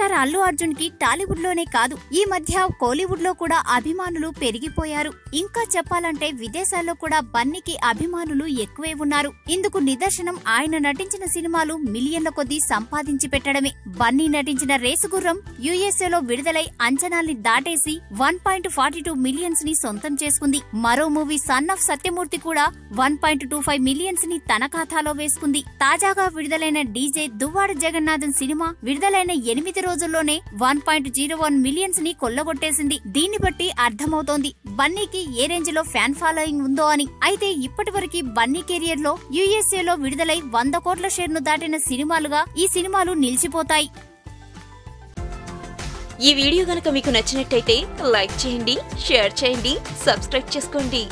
Star Allu Arjun కి టాలీవుడ్ లోనే కాదు ఈ మధ్య కోలీవుడ్ లో కూడా అభిమానులు పెరిగిపోయారు. ఇంకా చెప్పాలంటే విదేశాల్లో కూడా బన్నీకి అభిమానులు ఎక్కువే ఉన్నారు. ఇందుకు నిదర్శనం ఆయన నటించిన సినిమాలు మిలియన్ల కొద్దీ సంపాదించి పెట్టడమే. బన్నీ నటించిన రేసుగుర్రం యుఎస్ఏలో విడుదలై అంచనాల్ని దాటేసి 1.42 మిలియన్స్ ని సొంతం చేసుకుంది. మరో మూవీ సన్ ఆఫ్ సత్యమూర్తి కూడా 1.25 మిలియన్స్ ని తన ఖాతాలో వేసుకుంది. తాజాగా విడుదలైన డీజే దువ్వాడ జగన్నాథన్ సినిమా విడుదలైన 8 రోజుల్లోనే 1.01 మిలియన్స్ ని కొల్లగొట్టేసింది. దీన్ని బట్టి అర్థమవుతోంది బన్నీకి ఏ రేంజ్ లో ఫ్యాన్ ఫాలోయింగ్ ఉందో అని. అయితే ఇప్పటివరకు బన్నీ కెరియర్ లో యుఎస్ఏలో విడుదలై 100 కోట్ల షేర్ ను దాటిన సినిమాలుగా ఈ సినిమాలు నిలిచిపోతాయి. ఈ వీడియో గనుక మీకు నచ్చినట్టయితే లైక్ చేయండి, షేర్ చేయండి, సబ్స్క్రైబ్ చేసుకోండి.